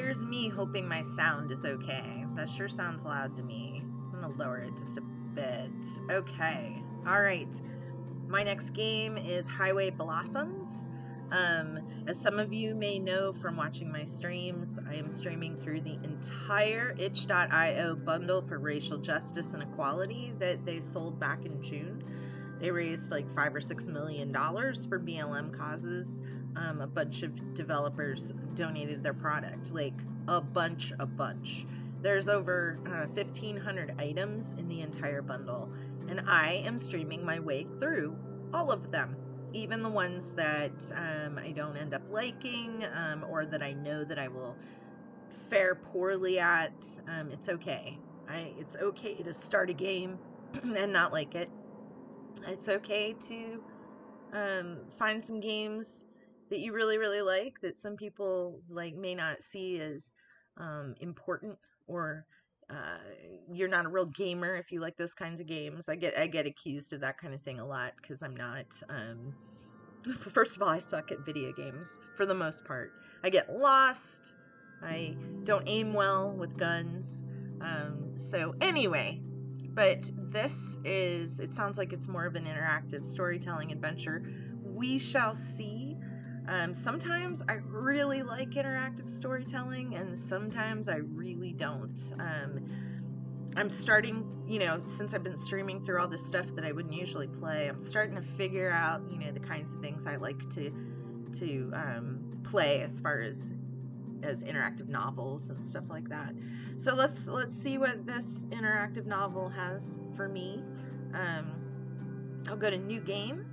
Here's me hoping my sound is okay. That sure sounds loud to me. I'm gonna lower it just a bit. Okay. Alright. My next game is Highway Blossoms. As some of you may know from watching my streams, I am streaming through the entire itch.io bundle for racial justice and equality that they sold back in June. They raised like $5 or $6 million for BLM causes. A bunch of developers donated their product, like a bunch. There's over 1,500 items in the entire bundle, and I am streaming my way through all of them, even the ones that I don't end up liking, or that I know that I will fare poorly at. It's okay. It's okay to start a game and not like it. It's okay to find some games that you really, really like that some people like may not see as important, or you're not a real gamer if you like those kinds of games. I get accused of that kind of thing a lot because I'm not. First of all, I suck at video games for the most part. I get lost. I don't aim well with guns. So anyway, but this is, it sounds like it's more of an interactive storytelling adventure. We shall see. Sometimes I really like interactive storytelling, and sometimes I really don't. I'm starting, since I've been streaming through all this stuff that I wouldn't usually play, I'm starting to figure out, the kinds of things I like to play as far as interactive novels and stuff like that. So let's see what this interactive novel has for me. I'll go to new game.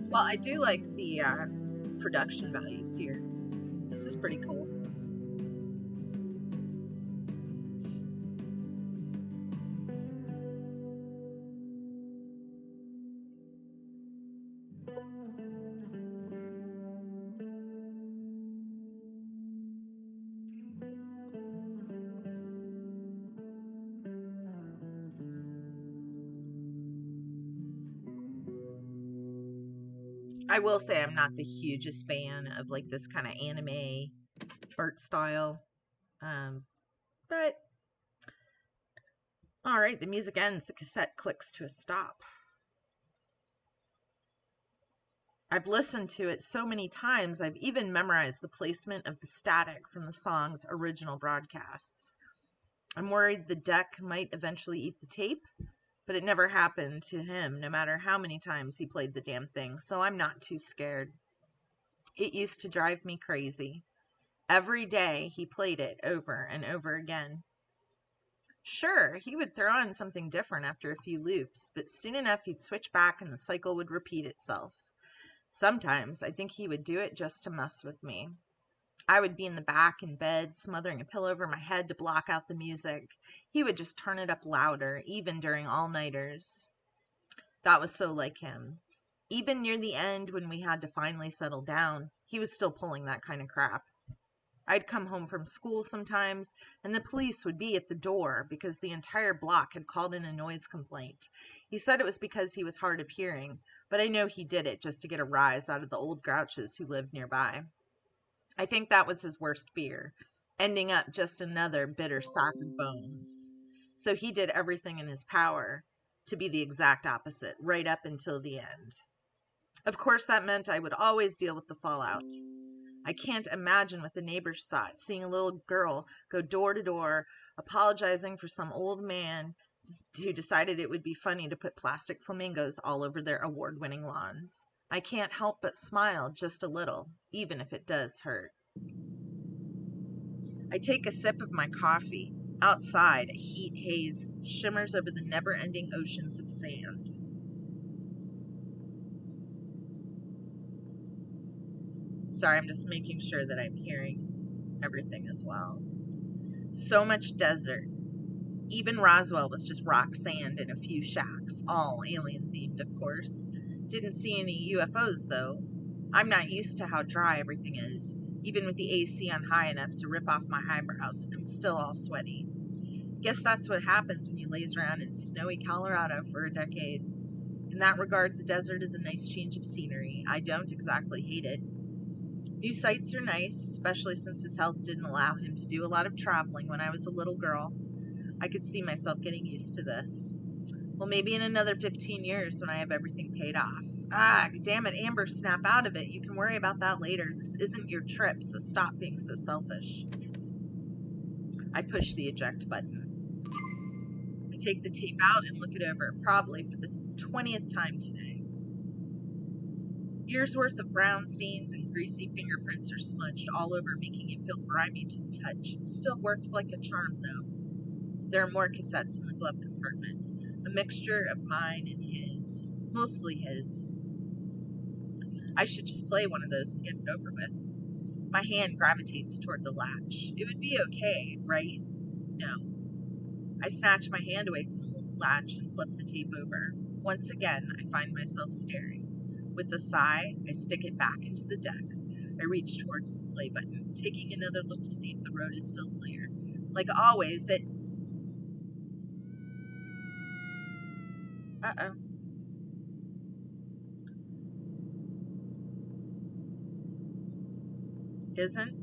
Well, I do like the production values here. This is pretty cool. I will say I'm not the hugest fan of like this kind of anime art style. But all right, the music ends, the cassette clicks to a stop. I've listened to it so many times, I've even memorized the placement of the static from the song's original broadcasts. I'm worried the deck might eventually eat the tape, but it never happened to him, no matter how many times he played the damn thing, so I'm not too scared. It used to drive me crazy. Every day he played it over and over again. Sure, he would throw on something different after a few loops, but soon enough he'd switch back and the cycle would repeat itself. Sometimes I think he would do it just to mess with me. I would be in the back in bed, smothering a pillow over my head to block out the music. He would just turn it up louder, even during all-nighters. That was so like him. Even near the end, when we had to finally settle down, he was still pulling that kind of crap. I'd come home from school sometimes, and the police would be at the door because the entire block had called in a noise complaint. He said it was because he was hard of hearing, but I know he did it just to get a rise out of the old grouches who lived nearby. I think that was his worst fear, ending up just another bitter sack of bones. So he did everything in his power to be the exact opposite, right up until the end. Of course, that meant I would always deal with the fallout. I can't imagine what the neighbors thought, seeing a little girl go door to door, apologizing for some old man who decided it would be funny to put plastic flamingos all over their award-winning lawns. I can't help but smile just a little, even if it does hurt. I take a sip of my coffee. Outside, a heat haze shimmers over the never-ending oceans of sand. Sorry, I'm just making sure that I'm hearing everything as well. So much desert. Even Roswell was just rock, sand, and a few shacks, all alien-themed, of course. Didn't see any UFOs, though. I'm not used to how dry everything is. Even with the AC on high enough to rip off my eyebrows, I'm still all sweaty. Guess that's what happens when you laze around in snowy Colorado for a decade. In that regard, the desert is a nice change of scenery. I don't exactly hate it. New sights are nice, especially since his health didn't allow him to do a lot of traveling when I was a little girl. I could see myself getting used to this. Well, maybe in another 15 years when I have everything paid off. Ah, damn it, Amber, snap out of it. You can worry about that later. This isn't your trip, so stop being so selfish. I push the eject button. I take the tape out and look it over, probably for the 20th time today. Years worth of brown stains and greasy fingerprints are smudged all over, making it feel grimy to the touch. Still works like a charm, though. There are more cassettes in the glove compartment, a mixture of mine and his. Mostly his. I should just play one of those and get it over with. My hand gravitates toward the latch. It would be okay, right? No. I snatch my hand away from the latch and flip the tape over. Once again, I find myself staring. With a sigh, I stick it back into the deck. I reach towards the play button, taking another look to see if the road is still clear. Like always, it... Uh-oh. Isn't?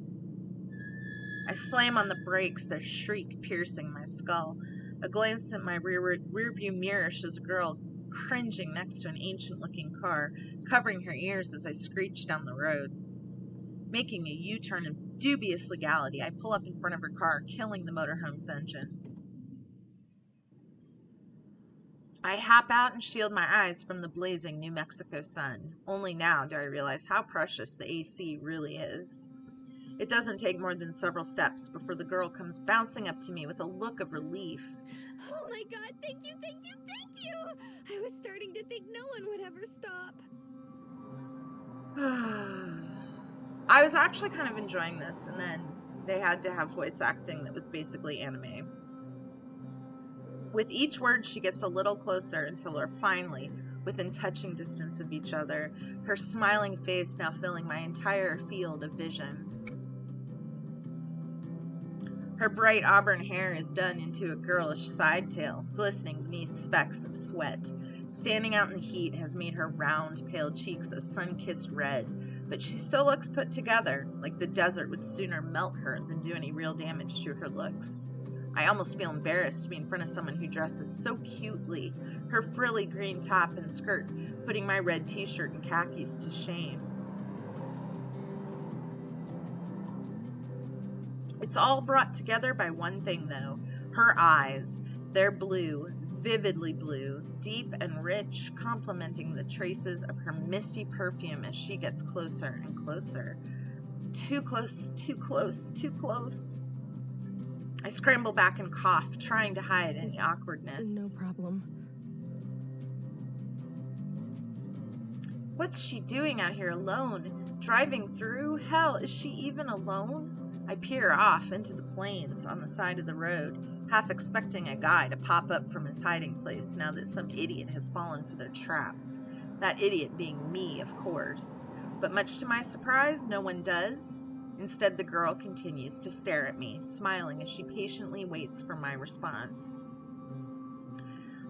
I slam on the brakes, their shriek piercing my skull. A glance at my rearview mirror shows a girl cringing next to an ancient-looking car, covering her ears as I screech down the road. Making a U-turn in dubious legality, I pull up in front of her car, killing the motorhome's engine. I hop out and shield my eyes from the blazing New Mexico sun. Only now do I realize how precious the AC really is. It doesn't take more than several steps before the girl comes bouncing up to me with a look of relief. Oh my god, thank you, thank you, thank you! I was starting to think no one would ever stop. I was actually kind of enjoying this, and then they had to have voice acting that was basically anime. With each word, she gets a little closer until we're finally within touching distance of each other, her smiling face now filling my entire field of vision. Her bright auburn hair is done into a girlish side tail, glistening beneath specks of sweat. Standing out in the heat has made her round, pale cheeks a sun-kissed red, but she still looks put together, like the desert would sooner melt her than do any real damage to her looks. I almost feel embarrassed to be in front of someone who dresses so cutely, her frilly green top and skirt putting my red t-shirt and khakis to shame. It's all brought together by one thing, though. Her eyes. They're blue, vividly blue, deep and rich, complementing the traces of her misty perfume as she gets closer and closer. Too close, too close, too close. I scramble back and cough, trying to hide any awkwardness. No problem. What's she doing out here alone? Driving through? Hell, is she even alone? I peer off into the plains on the side of the road, half expecting a guy to pop up from his hiding place now that some idiot has fallen for their trap. That idiot being me, of course. But much to my surprise, no one does. Instead, the girl continues to stare at me, smiling as she patiently waits for my response.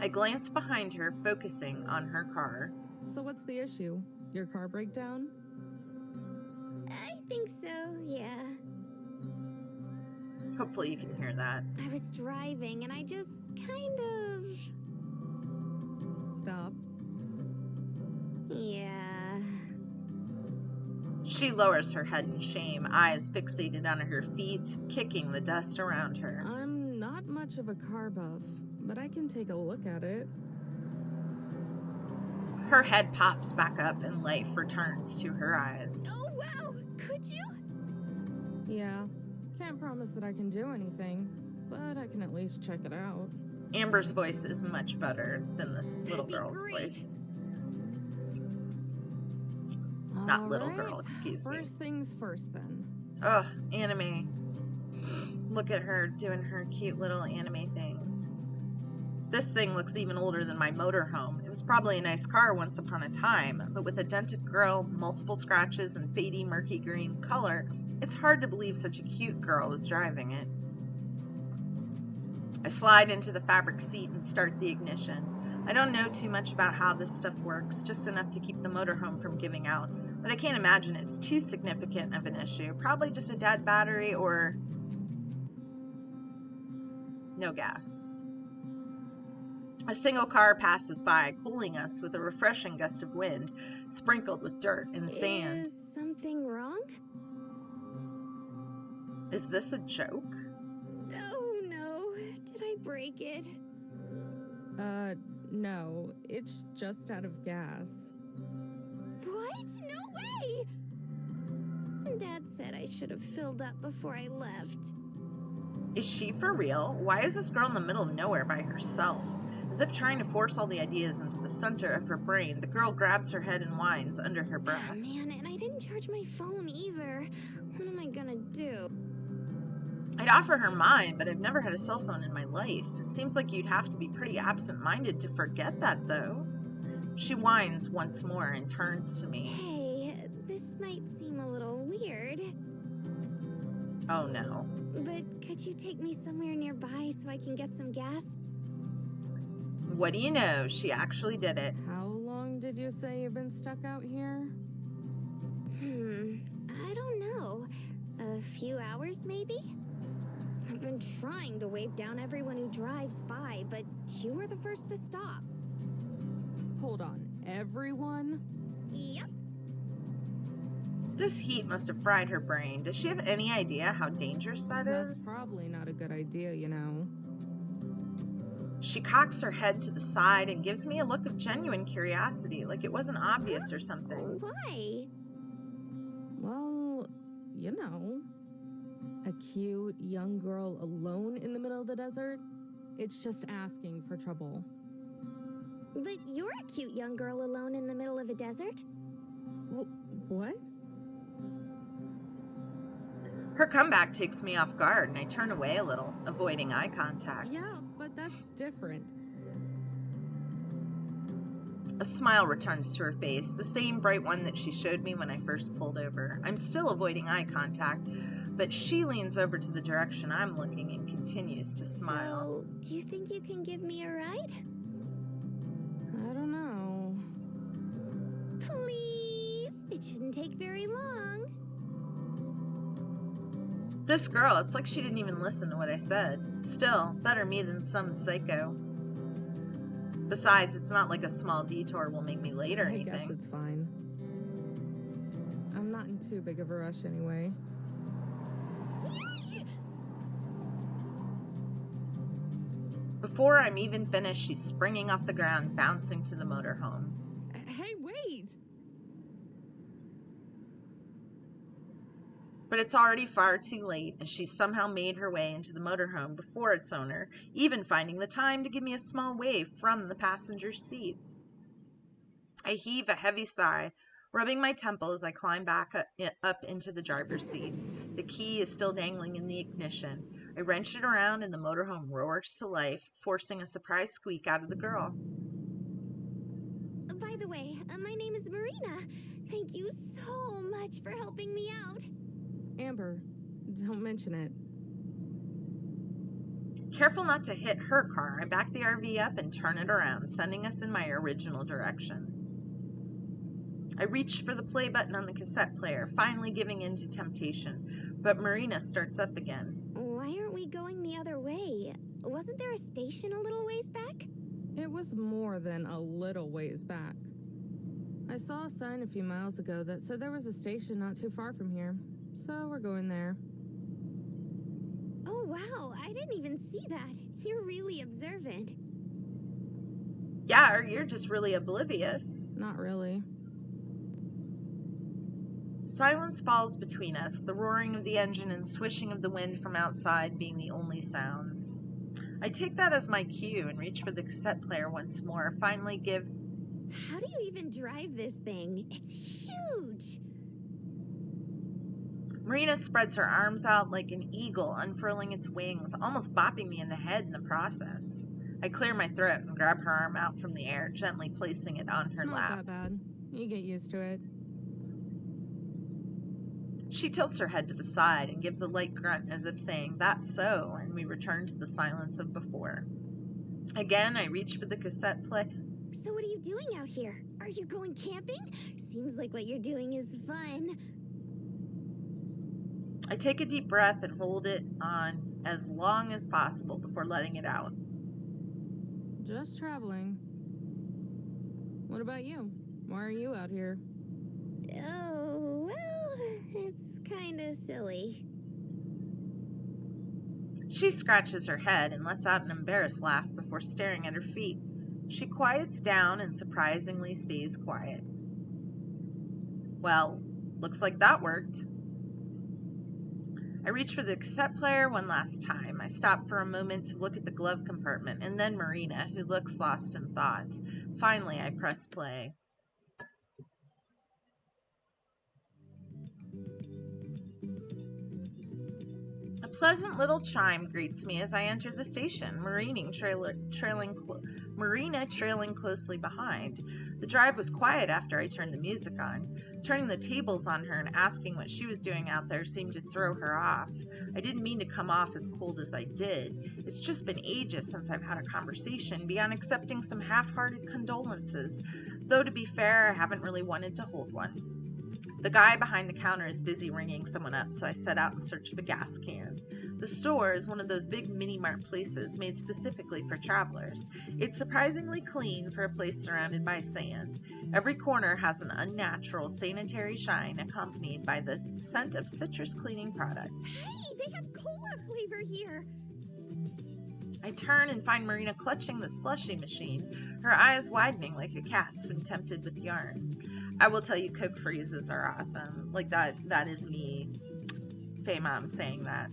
I glance behind her, focusing on her car. So what's the issue? Your car breakdown? I think so, yeah. Hopefully you can hear that. I was driving and I just kind of... Stopped. Yeah. She lowers her head in shame, eyes fixated on her feet, kicking the dust around her. I'm not much of a car buff, but I can take a look at it. Her head pops back up and life returns to her eyes. Oh, wow! Could you? Yeah. Can't promise that I can do anything, but I can at least check it out. Amber's voice is much better than this little That'd be girl's great. voice. All Not little Alright, girl, excuse me. First things first, then. Ugh, anime. Look at her doing her cute little anime things. This thing looks even older than my motorhome. It was probably a nice car once upon a time, but with a dented grille, multiple scratches, and fadey murky green color, it's hard to believe such a cute girl was driving it. I slide into the fabric seat and start the ignition. I don't know too much about how this stuff works, just enough to keep the motorhome from giving out, but I can't imagine it's too significant of an issue. Probably just a dead battery or no gas. A single car passes by, cooling us with a refreshing gust of wind, sprinkled with dirt and sand. Is something wrong? Is this a joke? Oh no, did I break it? No. It's just out of gas. What? No way! Dad said I should have filled up before I left. Is she for real? Why is this girl in the middle of nowhere by herself? As if trying to force all the ideas into the center of her brain, the girl grabs her head and whines under her breath. Oh, man, and I didn't charge my phone either. What am I gonna do? I'd offer her mine, but I've never had a cell phone in my life. Seems like you'd have to be pretty absent-minded to forget that, though. She whines once more and turns to me. Hey, this might seem a little weird, Oh no. but could you take me somewhere nearby so I can get some gas? What do you know? She actually did it. How long did you say you've been stuck out here? I don't know. A few hours, maybe? I've been trying to wave down everyone who drives by, but you were the first to stop. Hold on. Everyone? Yep. This heat must have fried her brain. Does she have any idea how dangerous that That's is? probably not a good idea, you know. She cocks her head to the side and gives me a look of genuine curiosity, like it wasn't obvious or something. Why? Well, you know. A cute young girl alone in the middle of the desert? It's just asking for trouble. But you're a cute young girl alone in the middle of a desert? What? Her comeback takes me off guard, and I turn away a little, avoiding eye contact. Yeah, but that's different. A smile returns to her face, the same bright one that she showed me when I first pulled over. I'm still avoiding eye contact, but she leans over to the direction I'm looking and continues to smile. So, do you think you can give me a ride? I don't know. Please! It shouldn't take very long. This girl, it's like she didn't even listen to what I said. Still, better me than some psycho. Besides, it's not like a small detour will make me late or I guess anything. it's fine. I'm not in too big of a rush anyway. Before I'm even finished, she's springing off the ground, bouncing to the motorhome. Hey, wait! But it's already far too late, as she's somehow made her way into the motorhome before its owner, even finding the time to give me a small wave from the passenger seat. I heave a heavy sigh, rubbing my temple as I climb back up into the driver's seat. The key is still dangling in the ignition. I wrench it around and the motorhome roars to life, forcing a surprise squeak out of the girl. By the way, my name is Marina. Thank you so much for helping me out. Amber, don't mention it. Careful not to hit her car, I back the RV up and turn it around, sending us in my original direction. I reach for the play button on the cassette player, finally giving in to temptation, but Marina starts up again. Why aren't we going the other way? Wasn't there a station a little ways back? It was more than a little ways back. I saw a sign a few miles ago that said there was a station not too far from here, so we're going there. Oh wow, I didn't even see that. You're really observant. Yeah, or you're just really oblivious. Not really. Silence falls between us, the roaring of the engine and swishing of the wind from outside being the only sounds. I take that as my cue and reach for the cassette player once more, finally give... How do you even drive this thing? It's huge. Marina spreads her arms out like an eagle, unfurling its wings, almost bopping me in the head in the process. I clear my throat and grab her arm out from the air, gently placing it on her It's not lap. that bad. You get used to it. She tilts her head to the side and gives a light grunt as if saying, "That's so," and we return to the silence of before. Again, I reach for the cassette play. So what are you doing out here? Are you going camping? Seems like what you're doing is fun. I take a deep breath and hold it on as long as possible before letting it out. Just traveling. What about you? Why are you out here? Oh, well, it's kinda silly. She scratches her head and lets out an embarrassed laugh before staring at her feet. She quiets down and surprisingly stays quiet. Well, looks like that worked. I reach for the cassette player one last time. I stop for a moment to look at the glove compartment, and then Marina, who looks lost in thought. Finally, I press play. A pleasant little chime greets me as I enter the station, Marina trailing closely behind. The drive was quiet after I turned the music on. Turning the tables on her and asking what she was doing out there seemed to throw her off. I didn't mean to come off as cold as I did. It's just been ages since I've had a conversation, beyond accepting some half-hearted condolences. Though to be fair, I haven't really wanted to hold one. The guy behind the counter is busy ringing someone up, so I set out in search of a gas can. The store is one of those big mini-mart places made specifically for travelers. It's surprisingly clean for a place surrounded by sand. Every corner has an unnatural sanitary shine accompanied by the scent of citrus cleaning product. Hey, they have cola flavor here. I turn and find Marina clutching the slushy machine, her eyes widening like a cat's when tempted with yarn. I will tell you, Coke freezes are awesome. Like that is me, Faye Mom, saying that.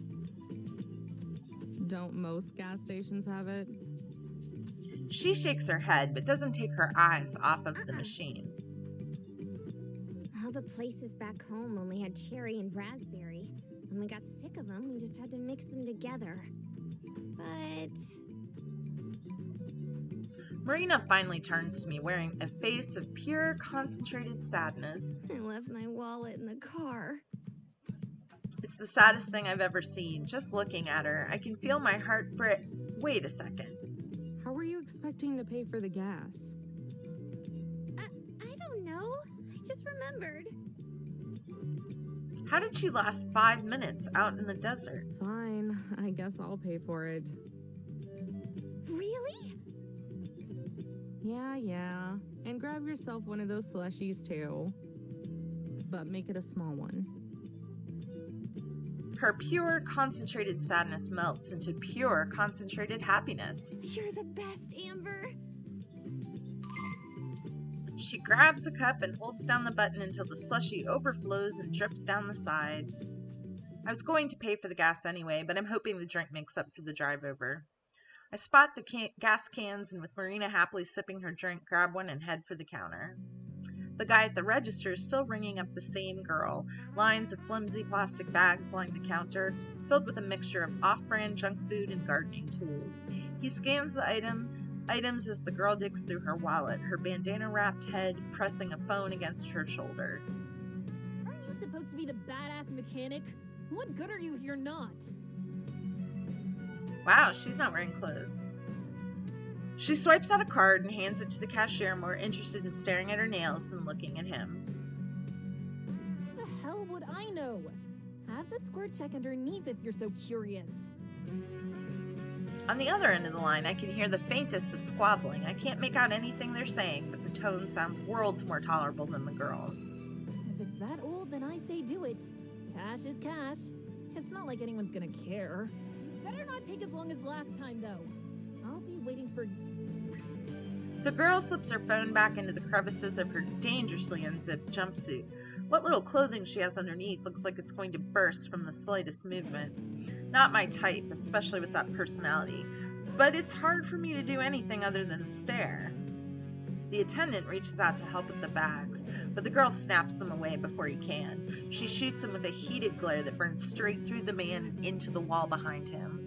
Don't most gas stations have it? She shakes her head, but doesn't take her eyes off of the machine. All the places back home only had cherry and raspberry. When we got sick of them, we just had to mix them together. But Marina finally turns to me, wearing a face of pure, concentrated sadness. I left my wallet in the car. It's the saddest thing I've ever seen. Just looking at her, I can feel my heart break. Wait a second. How were you expecting to pay for the gas? I don't know. I just remembered. How did she last 5 minutes out in the desert? Fine, I guess I'll pay for it. Really? Yeah. And grab yourself one of those slushies too. But make it a small one. Her pure, concentrated sadness melts into pure, concentrated happiness. You're the best, Amber. She grabs a cup and holds down the button until the slushie overflows and drips down the side. I was going to pay for the gas anyway, but I'm hoping the drink makes up for the drive over. I spot the gas cans and with Marina happily sipping her drink, grab one and head for the counter. The guy at the register is still ringing up the same girl. Lines of flimsy plastic bags line the counter, filled with a mixture of off-brand junk food and gardening tools. He scans the items as the girl digs through her wallet, her bandana-wrapped head pressing a phone against her shoulder. Aren't you supposed to be the badass mechanic? What good are you if you're not? Wow, she's not wearing clothes. She swipes out a card and hands it to the cashier, more interested in staring at her nails than looking at him. How the hell would I know? Have the squirt check underneath if you're so curious. On the other end of the line, I can hear the faintest of squabbling. I can't make out anything they're saying, but the tone sounds worlds more tolerable than the girls. If it's that old, then I say do it. Cash is cash. It's not like anyone's gonna care. Better not take as long as last time, though. I'll be waiting for... The girl slips her phone back into the crevices of her dangerously unzipped jumpsuit. What little clothing she has underneath looks like it's going to burst from the slightest movement. Not my type, especially with that personality, but it's hard for me to do anything other than stare. The attendant reaches out to help with the bags, but the girl snaps them away before he can. She shoots him with a heated glare that burns straight through the man and into the wall behind him.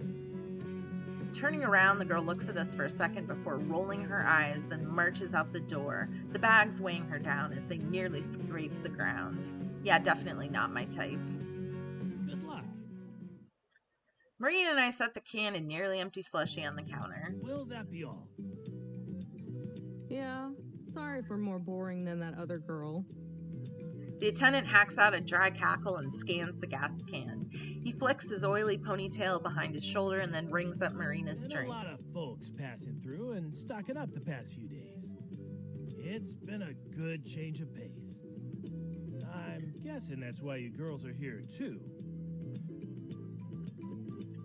Turning around, the girl looks at us for a second before rolling her eyes, then marches out the door, the bags weighing her down as they nearly scrape the ground. Yeah, definitely not my type. Good luck. Marina and I set the can and nearly empty slushie on the counter. Will that be all? Yeah, sorry for more boring than that other girl. The attendant hacks out a dry cackle and scans the gas can. He flicks his oily ponytail behind his shoulder and then rings up Marina's Been drink. a lot of folks passing through and stocking up the past few days. It's been a good change of pace. I'm guessing that's why you girls are here too.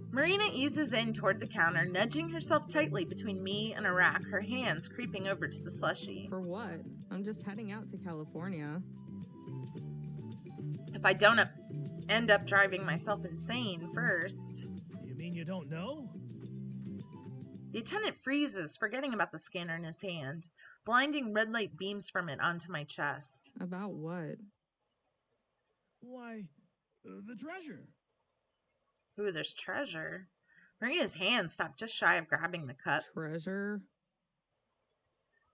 Marina eases in toward the counter, nudging herself tightly between me and a rack, her hands creeping over to the slushie. For what? I'm just heading out to California. If I don't end up driving myself insane first. You mean you don't know? The attendant freezes, forgetting about the scanner in his hand. Blinding red light beams from it onto my chest. About what? Why, the treasure. Ooh, there's treasure. Marina's hand stopped just shy of grabbing the cup. Treasure?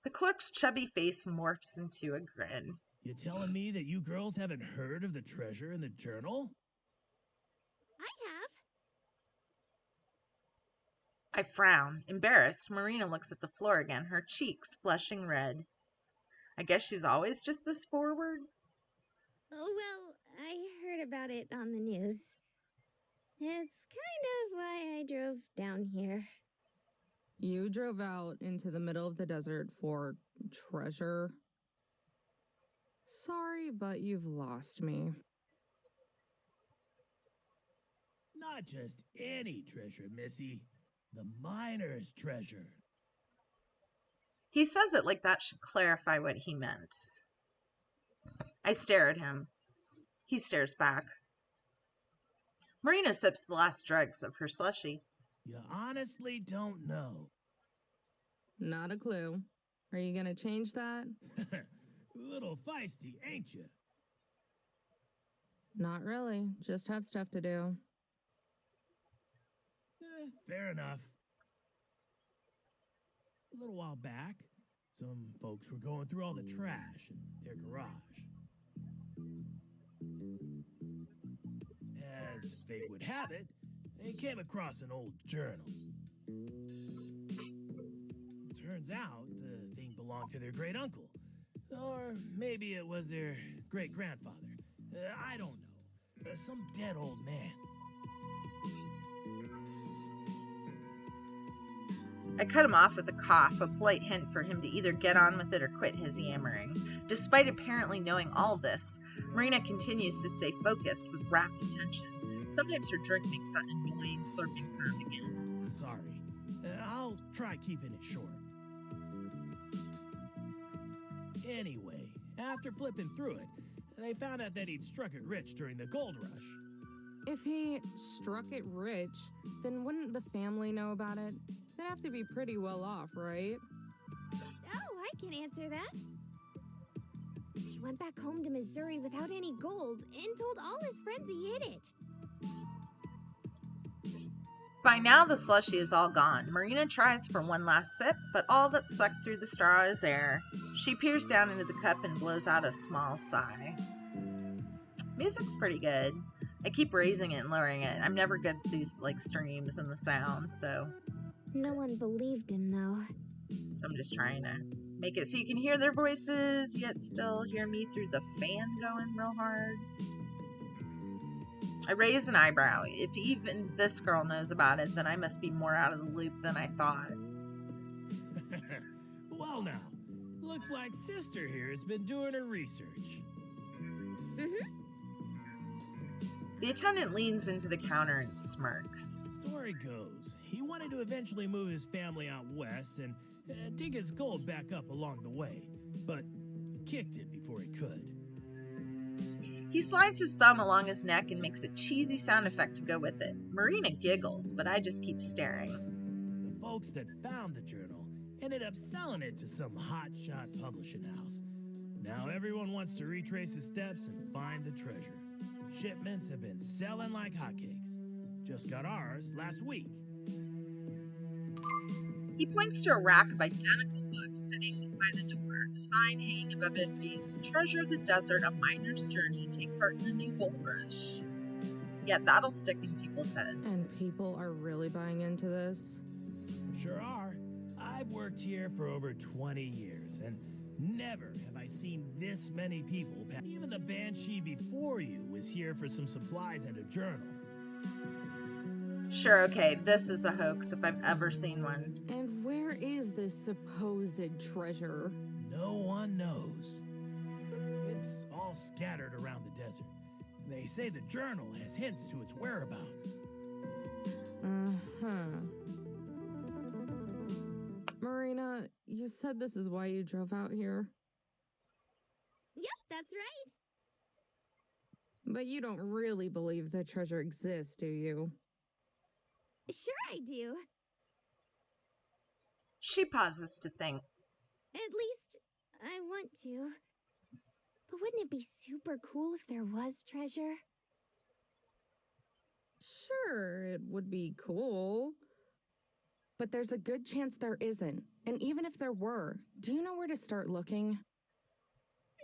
The clerk's chubby face morphs into a grin. You telling me that you girls haven't heard of the treasure in the journal? I have. I frown. Embarrassed, Marina looks at the floor again, her cheeks flushing red. I guess she's always just this forward? Oh, well, I heard about it on the news. It's kind of why I drove down here. You drove out into the middle of the desert for treasure? Sorry, but you've lost me. Not just any treasure, Missy. The miner's treasure. He says it like that should clarify what he meant. I stare at him. He stares back. Marina sips the last dregs of her slushie. You honestly don't know. Not a clue. Are you gonna change that? A little feisty, ain't you? Not really. Just have stuff to do. Fair enough. A little while back, some folks were going through all the trash in their garage. As fate would have it, they came across an old journal. Turns out the thing belonged to their great uncle. Or maybe it was their great-grandfather. I don't know. Some dead old man. I cut him off with a cough, a polite hint for him to either get on with it or quit his yammering. Despite apparently knowing all this, Marina continues to stay focused with rapt attention. Sometimes her drink makes that annoying slurping sound again. Sorry. I'll try keeping it short. Anyway, after flipping through it, they found out that he'd struck it rich during the gold rush. If he struck it rich, then wouldn't the family know about it? They'd have to be pretty well off, right? Oh, I can answer that. He went back home to Missouri without any gold and told all his friends he hid it. By now, the slushie is all gone. Marina tries for one last sip, but all that's sucked through the straw is air. She peers down into the cup and blows out a small sigh. Music's pretty good. I keep raising it and lowering it. I'm never good at these, streams and the sound, so No one believed him, though. I'm just trying to make it so you can hear their voices, yet still hear me through the fan going real hard. I raise an eyebrow. If even this girl knows about it, then I must be more out of the loop than I thought. Well now, looks like Sister here has been doing her research. Mm-hmm. The attendant leans into the counter and smirks. Story goes, he wanted to eventually move his family out west and dig his gold back up along the way, but kicked it before he could. He slides his thumb along his neck and makes a cheesy sound effect to go with it. Marina giggles, but I just keep staring. The folks that found the journal ended up selling it to some hotshot publishing house. Now everyone wants to retrace his steps and find the treasure. Shipments have been selling like hotcakes. Just got ours last week. He points to a rack of identical books sitting by the door. A sign hanging above it reads, "Treasure of the Desert, a miner's journey. Take part in the new gold rush." Yeah, that'll stick in people's heads. And people are really buying into this? Sure are. I've worked here for over 20 years, and never have I seen this many people. Even the Banshee before you was here for some supplies and a journal. Sure, okay, this is a hoax if I've ever seen one. And where is this supposed treasure? No one knows. It's all scattered around the desert. They say the journal has hints to its whereabouts. Uh-huh. Marina, you said this is why you drove out here? Yep, that's right. But you don't really believe that treasure exists, do you? Sure I do. She pauses to think. At least, I want to. But wouldn't it be super cool if there was treasure? Sure, it would be cool. But there's a good chance there isn't. And even if there were, do you know where to start looking?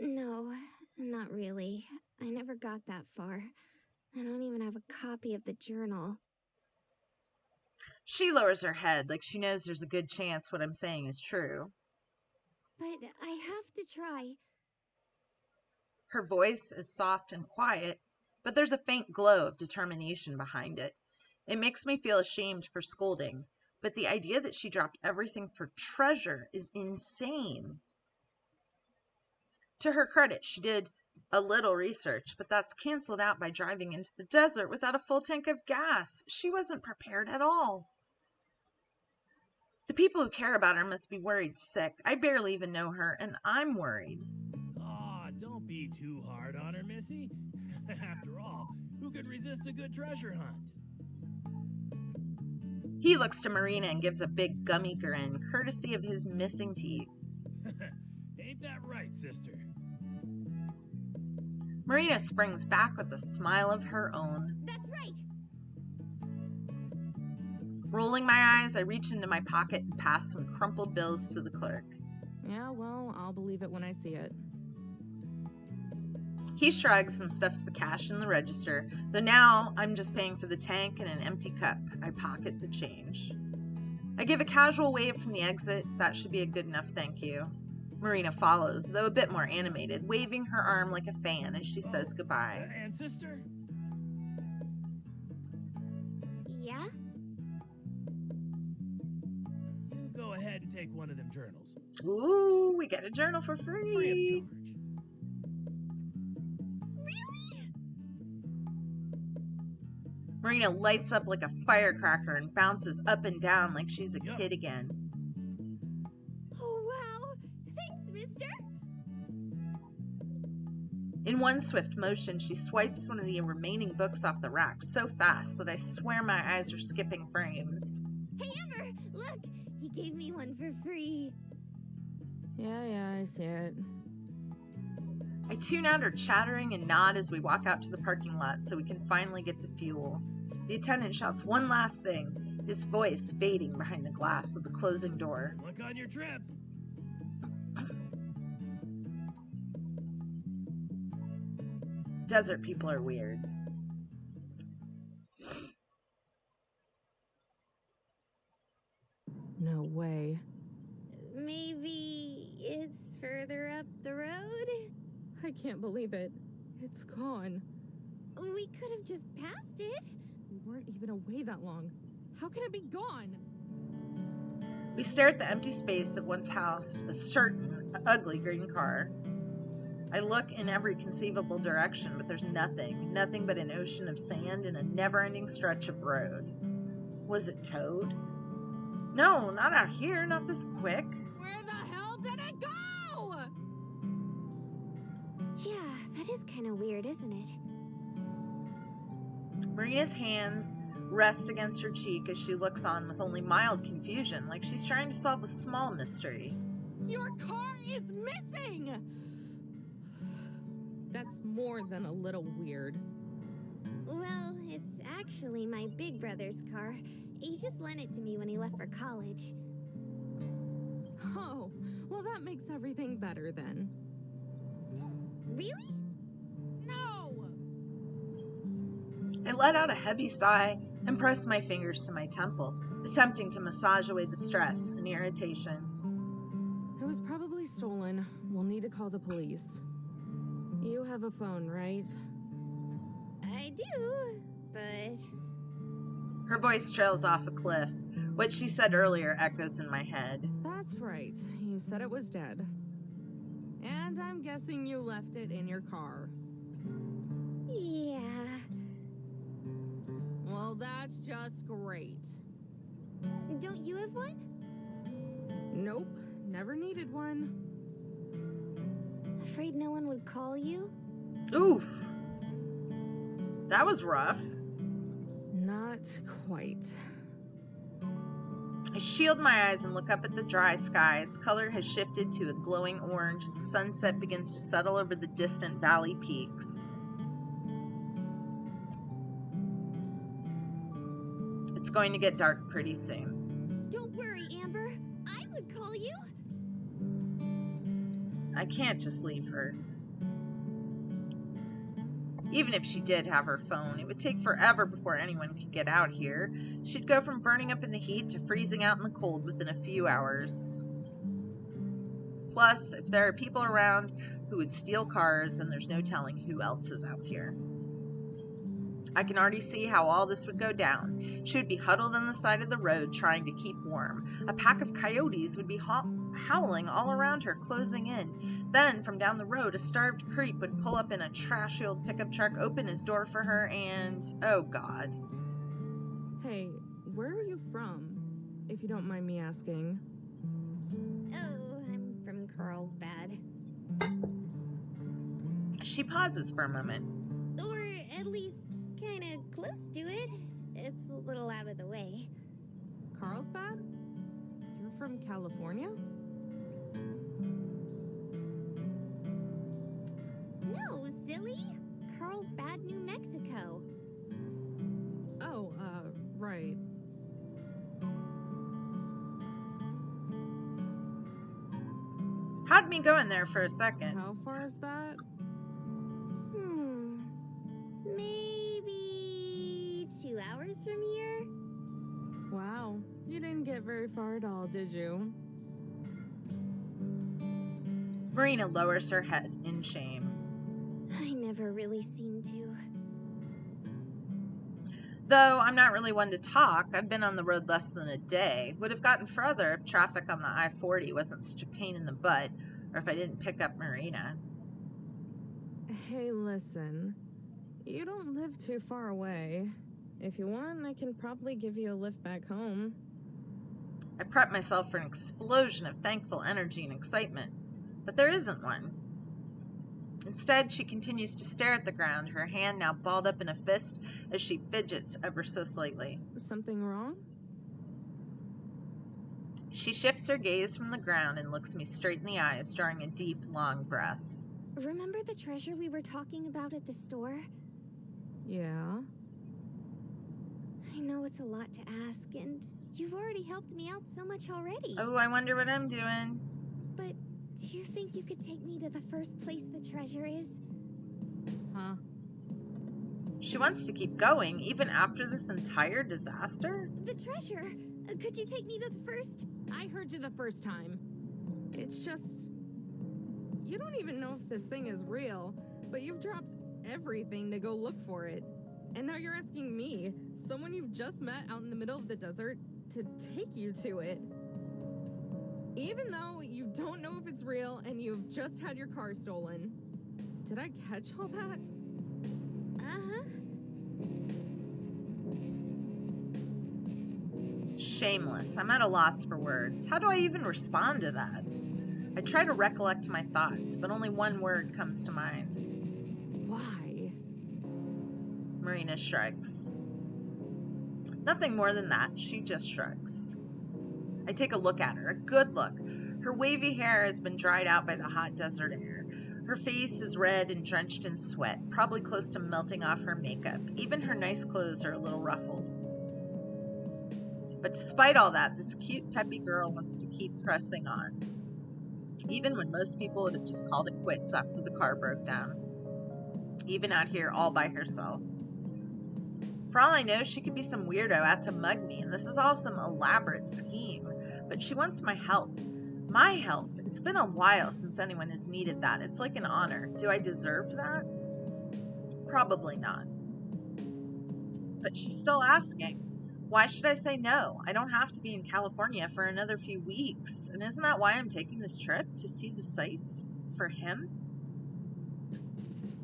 No, not really. I never got that far. I don't even have a copy of the journal. She lowers her head like she knows there's a good chance what I'm saying is true. But I have to try. Her voice is soft and quiet, but there's a faint glow of determination behind it. It makes me feel ashamed for scolding, but the idea that she dropped everything for treasure is insane. To her credit, she did a little research, but that's canceled out by driving into the desert without a full tank of gas. She wasn't prepared at all. The people who care about her must be worried sick. I barely even know her, and I'm worried. Aw, don't be too hard on her, Missy. After all, who could resist a good treasure hunt? He looks to Marina and gives a big gummy grin, courtesy of his missing teeth. Ain't that right, sister? Marina springs back with a smile of her own. That's right! Rolling my eyes, I reach into my pocket and pass some crumpled bills to the clerk. Yeah, well, I'll believe it when I see it. He shrugs and stuffs the cash in the register, though now I'm just paying for the tank and an empty cup. I pocket the change. I give a casual wave from the exit. That should be a good enough thank you. Marina follows, though a bit more animated, waving her arm like a fan as she says goodbye. And sister? Yeah? You go ahead and take one of them journals. Ooh, we get a journal for Free free. of charge. Marina lights up like a firecracker and bounces up and down like she's a kid again. Oh, wow! Thanks, mister! In one swift motion, she swipes one of the remaining books off the rack so fast that I swear my eyes are skipping frames. Hey, Amber! Look! He gave me one for free. Yeah, I see it. I tune out her chattering and nod as we walk out to the parking lot so we can finally get the fuel. The attendant shouts one last thing, his voice fading behind the glass of the closing door. Luck on your trip. Desert people are weird. No way. Maybe it's further up the road? I can't believe it. It's gone. We could have just passed it. We weren't even away that long. How can it be gone? We stare at the empty space that once housed a certain ugly green car. I look in every conceivable direction, but there's nothing but an ocean of sand and a never-ending stretch of road. Was it towed? No, not out here, not this quick. Where the hell did it go? Yeah, that is kind of weird, isn't it? Marina's hands rest against her cheek as she looks on with only mild confusion, like she's trying to solve a small mystery. Your car is missing! That's more than a little weird. Well, it's actually my big brother's car. He just lent it to me when he left for college. Oh, well that makes everything better then. Really? No! I let out a heavy sigh and pressed my fingers to my temple, attempting to massage away the stress and irritation. It was probably stolen. We'll need to call the police. You have a phone, right? I do, but... Her voice trails off a cliff. What she said earlier echoes in my head. That's right. You said it was dead. And I'm guessing you left it in your car. Yeah. Well, that's just great. Don't you have one? Nope, never needed one. Afraid no one would call you? Oof. That was rough. Not quite. I shield my eyes and look up at the dry sky. Its color has shifted to a glowing orange as the sunset begins to settle over the distant valley peaks. It's going to get dark pretty soon. Don't worry, Amber. I would call you. I can't just leave her. Even if she did have her phone, it would take forever before anyone could get out here. She'd go from burning up in the heat to freezing out in the cold within a few hours. Plus, if there are people around who would steal cars, then there's no telling who else is out here. I can already see how all this would go down. She would be huddled on the side of the road trying to keep warm. A pack of coyotes would be howling all around her, closing in. Then, from down the road, a starved creep would pull up in a trashy old pickup truck, open his door for her, and... oh, God. Hey, where are you from? If you don't mind me asking. Oh, I'm from Carlsbad. She pauses for a moment. Or at least kind of close to it. It's a little out of the way. Carlsbad? You're from California? No, silly. Carlsbad, New Mexico. Oh, right. Had me going there for a second. How far is that? Maybe 2 hours from here? Wow, you didn't get very far at all, did you? Marina lowers her head in shame. I never really seem to. Though I'm not really one to talk, I've been on the road less than a day. Would have gotten further if traffic on the I-40 wasn't such a pain in the butt, or if I didn't pick up Marina. Hey, listen. You don't live too far away. If you want, I can probably give you a lift back home. I prep myself for an explosion of thankful energy and excitement, but there isn't one. Instead, she continues to stare at the ground, her hand now balled up in a fist as she fidgets ever so slightly. Something wrong? She shifts her gaze from the ground and looks me straight in the eyes, drawing a deep, long breath. Remember the treasure we were talking about at the store? Yeah. I know it's a lot to ask, and you've already helped me out so much already. Oh, I wonder what I'm doing. But do you think you could take me to the first place the treasure is? Huh? She wants to keep going, even after this entire disaster? The treasure! Could you take me to the first? I heard you the first time. It's just... you don't even know if this thing is real, but you've dropped everything to go look for it. And now you're asking me, someone you've just met out in the middle of the desert, to take you to it. Even though you don't know if it's real and you've just had your car stolen. Did I catch all that? Uh-huh. Shameless. I'm at a loss for words. How do I even respond to that? I try to recollect my thoughts, but only one word comes to mind. Why? Marina shrugs. Nothing more than that. She just shrugs. I take a look at her, a good look. Her wavy hair has been dried out by the hot desert air. Her face is red and drenched in sweat, probably close to melting off her makeup. Even her nice clothes are a little ruffled. But despite all that, this cute, peppy girl wants to keep pressing on. Even when most people would have just called it quits after the car broke down. Even out here all by herself. For all I know, she could be some weirdo out to mug me, and this is all some elaborate scheme. But she wants my help. My help. It's been a while since anyone has needed that. It's like an honor. Do I deserve that? Probably not. But she's still asking. Why should I say no? I don't have to be in California for another few weeks. And isn't that why I'm taking this trip? To see the sights? For him?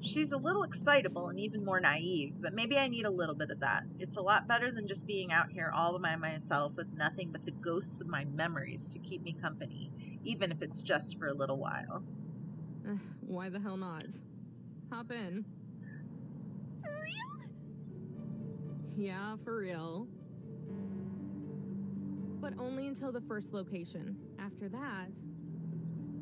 She's a little excitable and even more naive, but maybe I need a little bit of that. It's a lot better than just being out here all by myself with nothing but the ghosts of my memories to keep me company, even if it's just for a little while. Why the hell not? Hop in. For real? Yeah, for real. But only until the first location. After that...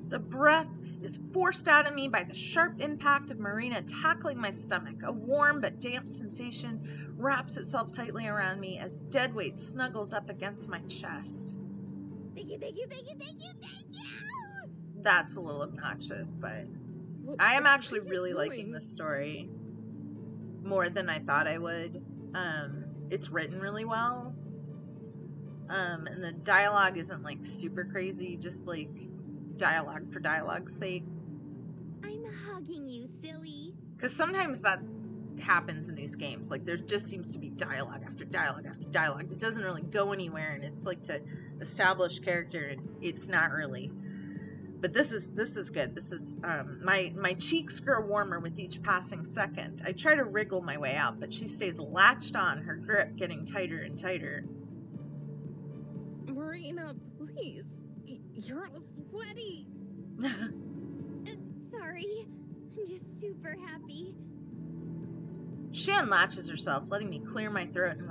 The breath is forced out of me by the sharp impact of Marina tackling my stomach. A warm but damp sensation wraps itself tightly around me as dead weight snuggles up against my chest. Thank you, thank you, thank you, thank you, thank you! That's a little obnoxious, but What I am are actually you really doing? liking this story more than I thought I would. It's written really well. And the dialogue isn't like super crazy, just like dialogue for dialogue's sake. I'm hugging you, silly. Because sometimes that happens in these games. Like, there just seems to be dialogue after dialogue after dialogue. It doesn't really go anywhere, and it's like to establish character, and it's not really. But this is good. This is my cheeks grow warmer with each passing second. I try to wriggle my way out, but she stays latched on, her grip getting tighter and tighter. Marina, please. You're all sweaty. Sorry. I'm just super happy. She unlatches herself, letting me clear my throat and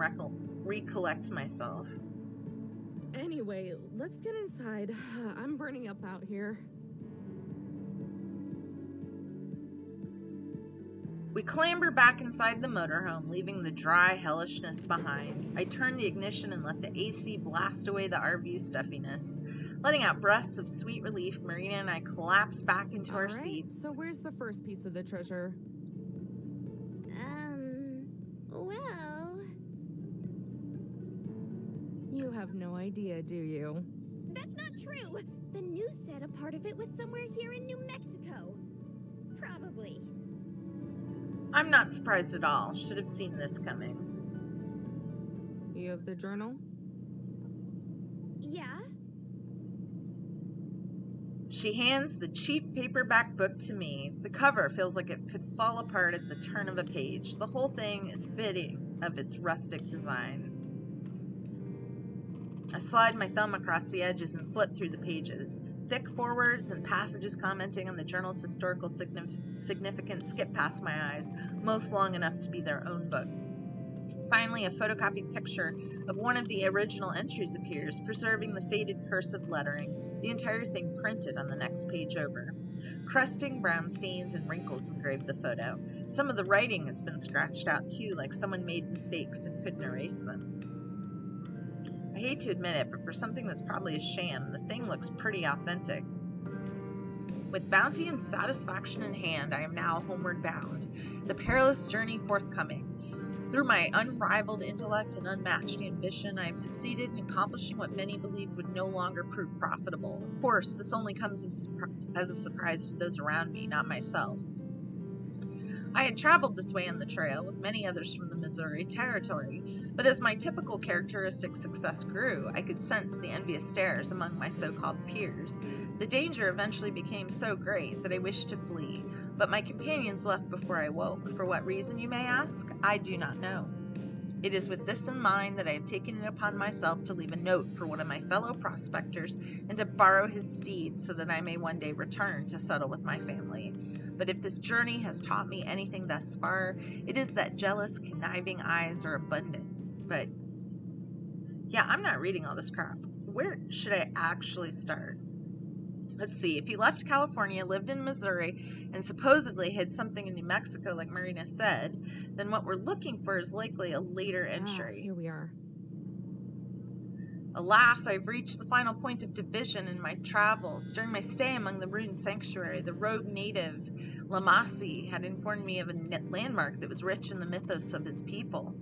recollect myself. Anyway, let's get inside. I'm burning up out here. We clamber back inside the motorhome, leaving the dry hellishness behind. I turn the ignition and let the AC blast away the RV's stuffiness. Letting out breaths of sweet relief, Marina and I collapse back into our seats. So where's the first piece of the treasure? Well... You have no idea, do you? That's not true! The news said a part of it was somewhere here in New Mexico. Probably. I'm not surprised at all. Should have seen this coming. You have the journal? Yeah? She hands the cheap paperback book to me. The cover feels like it could fall apart at the turn of a page. The whole thing is fitting of its rustic design. I slide my thumb across the edges and flip through the pages. Thick forewords and passages commenting on the journal's historical significance skip past my eyes, most long enough to be their own book. Finally, a photocopied picture of one of the original entries appears, preserving the faded cursive lettering, the entire thing printed on the next page over. Crusting brown stains and wrinkles engraved the photo. Some of the writing has been scratched out too, like someone made mistakes and couldn't erase them. I hate to admit it, but for something that's probably a sham, the thing looks pretty authentic. With bounty and satisfaction in hand, I am now homeward bound, the perilous journey forthcoming. Through my unrivaled intellect and unmatched ambition, I have succeeded in accomplishing what many believed would no longer prove profitable. Of course, this only comes as a surprise to those around me, not myself. I had traveled this way on the trail with many others from the Missouri Territory, but as my typical characteristic success grew, I could sense the envious stares among my so-called peers. The danger eventually became so great that I wished to flee, but my companions left before I woke. For what reason, you may ask? I do not know. It is with this in mind that I have taken it upon myself to leave a note for one of my fellow prospectors and to borrow his steed so that I may one day return to settle with my family. But if this journey has taught me anything thus far, it is that jealous, conniving eyes are abundant, but Yeah, I'm not reading all this crap. Where should I actually start? Let's see. If he left California, lived in Missouri, and supposedly hid something in New Mexico, like Marina said, then what we're looking for is likely a later entry. Here we are. Alas, I've reached the final point of division in my travels. During my stay among the ruined sanctuary, the rogue native Lamasi had informed me of a landmark that was rich in the mythos of his people.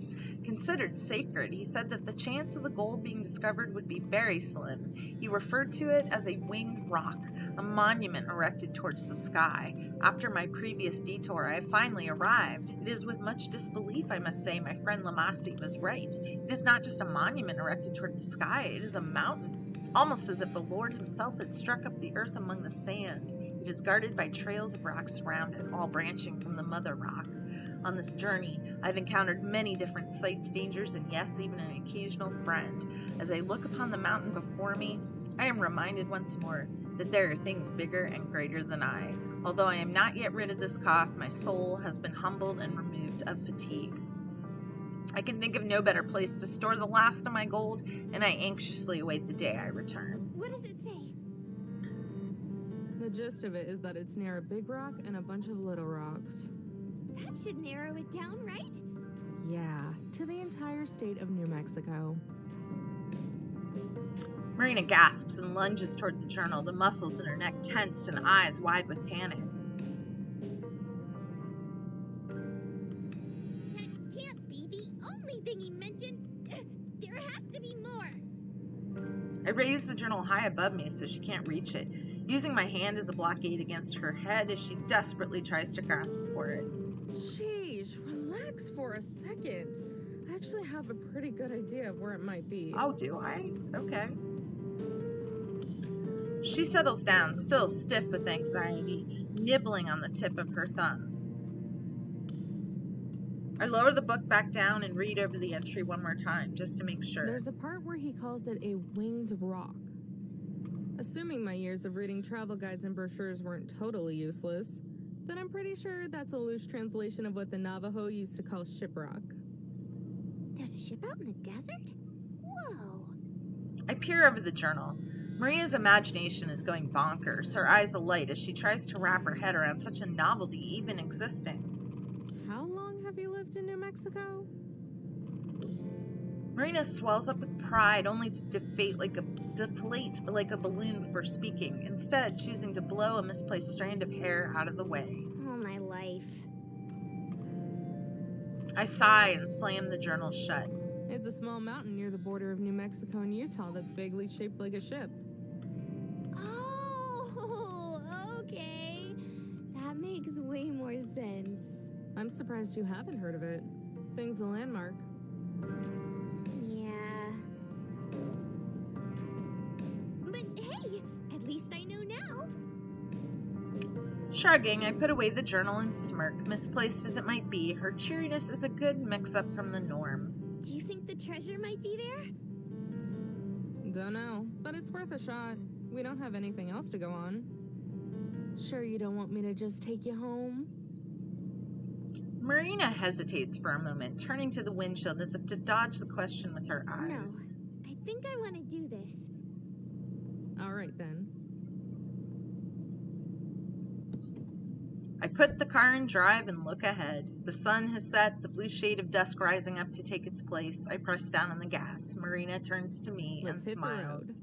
Considered sacred, he said that the chance of the gold being discovered would be very slim. He referred to it as a winged rock, a monument erected towards the sky. After my previous detour, I have finally arrived. It is with much disbelief, I must say, my friend Lamasi was right. It is not just a monument erected toward the sky. It is a mountain, almost as if the Lord himself had struck up the earth among the sand. It is guarded by trails of rocks around it, all branching from the mother rock. On this journey, I've encountered many different sights, dangers, and yes, even an occasional friend. As I look upon the mountain before me, I am reminded once more that there are things bigger and greater than I. Although I am not yet rid of this cough, my soul has been humbled and removed of fatigue. I can think of no better place to store the last of my gold, and I anxiously await the day I return. What does it say? The gist of it is that it's near a big rock and a bunch of little rocks. That should narrow it down, right? Yeah, to the entire state of New Mexico. Marina gasps and lunges toward the journal, the muscles in her neck tensed and eyes wide with panic. That can't be the only thing he mentioned. There has to be more. I raise the journal high above me so she can't reach it, using my hand as a blockade against her head as she desperately tries to grasp for it. Sheesh, relax for a second. I actually have a pretty good idea of where it might be. Oh, do I? Okay. She settles down, still stiff with anxiety, nibbling on the tip of her thumb. I lower the book back down and read over the entry one more time, just to make sure. There's a part where he calls it a winged rock. Assuming my years of reading travel guides and brochures weren't totally useless, then I'm pretty sure that's a loose translation of what the Navajo used to call shiprock. There's a ship out in the desert? Whoa. I peer over the journal. Maria's imagination is going bonkers, her eyes alight as she tries to wrap her head around such a novelty even existing. How long have you lived in New Mexico? Marina swells up with pride, only to deflate like a balloon before speaking, instead choosing to blow a misplaced strand of hair out of the way. All my life. I sigh and slam the journal shut. It's a small mountain near the border of New Mexico and Utah that's vaguely shaped like a ship. Oh, okay. That makes way more sense. I'm surprised you haven't heard of it. Thing's a landmark. Yeah. But hey, at least I know now. Shrugging, I put away the journal and smirk. Misplaced as it might be, her cheeriness is a good mix-up from the norm. Do you think the treasure might be there? Don't know, but it's worth a shot. We don't have anything else to go on. Sure you don't want me to just take you home? Marina hesitates for a moment, turning to the windshield as if to dodge the question with her No. eyes. I think I want to do this. All right then. I put the car in drive and look ahead. The sun has set, the blue shade of dusk rising up to take its place. I press down on the gas. Marina turns to me Let's and hit the smiles. road.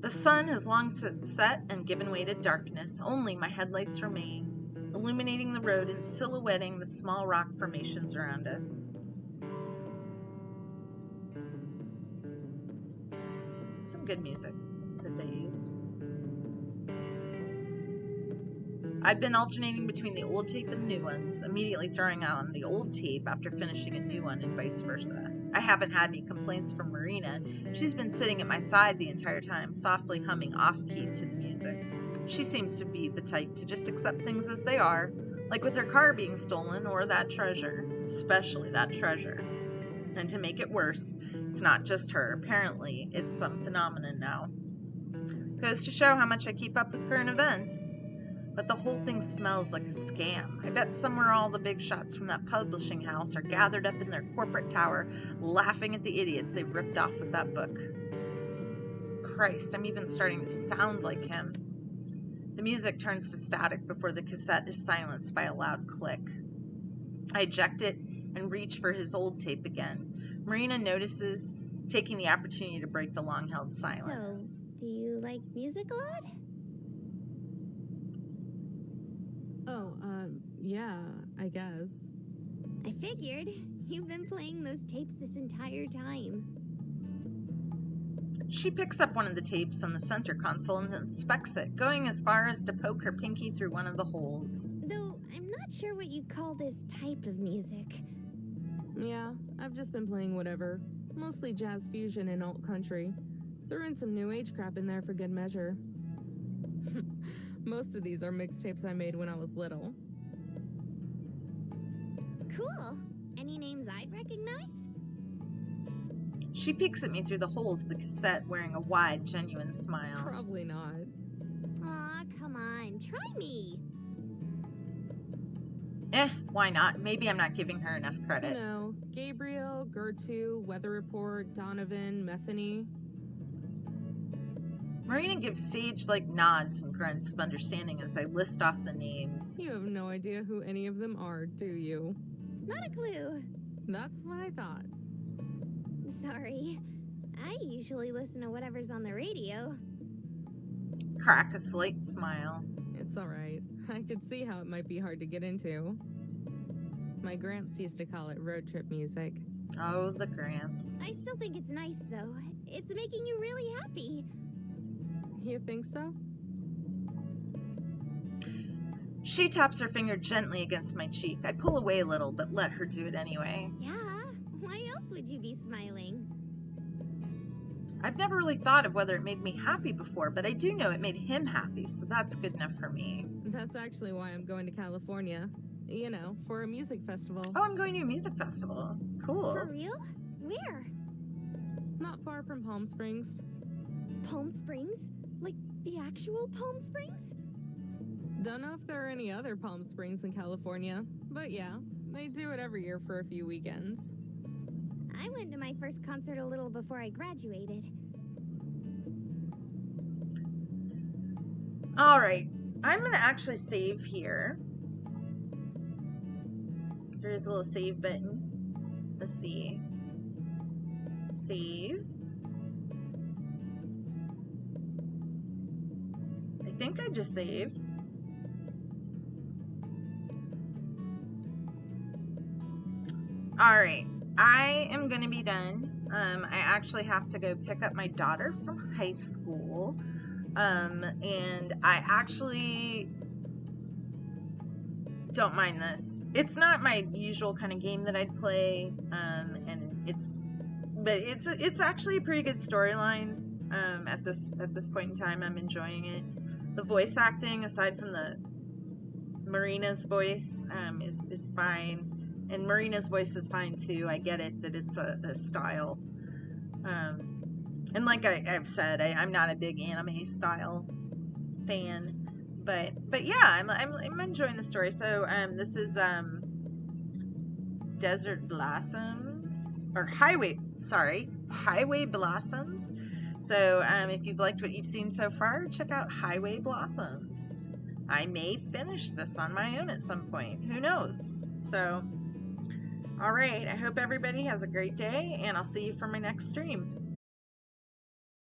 The sun has long set and given way to darkness. Only my headlights remain, illuminating the road and silhouetting the small rock formations around us. Some good music that they used. I've been alternating between the old tape and the new ones, immediately throwing on the old tape after finishing a new one and vice versa. I haven't had any complaints from Marina. She's been sitting at my side the entire time, softly humming off-key to the music. She seems to be the type to just accept things as they are, like with her car being stolen or that treasure, especially that treasure. And to make it worse, it's not just her. Apparently, it's some phenomenon now. Goes to show how much I keep up with current events. but the whole thing smells like a scam. I bet somewhere all the big shots from that publishing house are gathered up in their corporate tower, laughing at the idiots they've ripped off with that book. Christ, I'm even starting to sound like him. The music turns to static before the cassette is silenced by a loud click. I eject it and reach for his old tape again. Marina notices, taking the opportunity to break the long-held silence. So, do you like music a lot? Oh, yeah, I guess. I figured. You've been playing those tapes this entire time. She picks up one of the tapes on the center console and inspects it, going as far as to poke her pinky through one of the holes. Though, I'm not sure what you'd call this type of music. Yeah, I've just been playing whatever. Mostly jazz fusion and alt country. Threw in some new age crap in there for good measure. Most of these are mixtapes I made when I was little. Cool. Any names I'd recognize? She peeks at me through the holes of the cassette, wearing a wide, genuine smile. Probably not. Aw, come on. Try me. Why not? Maybe I'm not giving her enough You credit. know, Gabriel, Gertu, Weather Report, Donovan, Metheny. Marina gives sage-like nods and grunts of understanding as I list off the names. You have no idea who any of them are, do you? Not a clue. That's what I thought. Sorry. I usually listen to whatever's on the radio. Crack a slight smile. It's alright. I could see how it might be hard to get into. My Gramps used to call it road trip music. Oh, the Gramps. I still think it's nice, though. It's making you really happy. You think so? She taps her finger gently against my cheek. I pull away a little, but let her do it anyway. Yeah. Why else would you be smiling? I've never really thought of whether it made me happy before, but I do know it made him happy, so that's good enough for me. That's actually why I'm going to California. You know, for a music festival. Oh, I'm going to a music festival. Cool. For real? Where? Not far from Palm Springs. Palm Springs? Like the actual Palm Springs? Don't know if there are any other Palm Springs in California, but yeah, they do it every year for a few weekends. I went to my first concert a little before I graduated. All right. I'm going to actually save here. There's a little save button. Let's see. Save. I think I just saved. All right. I am going to be done. I actually have to go pick up my daughter from high school. And I actually don't mind this. It's not my usual kind of game that I'd play, and it's actually a pretty good storyline. At this point in time, I'm enjoying it. The voice acting, aside from the Marina's voice, is fine, and Marina's voice is fine too. I get it that it's a style, and like I've said, I'm not a big anime style fan. But yeah, I'm enjoying the story. So this is Desert Blossoms or Highway Blossoms. So if you've liked what you've seen so far, check out Highway Blossoms. I may finish this on my own at some point. Who knows? So all right, I hope everybody has a great day, and I'll see you for my next stream.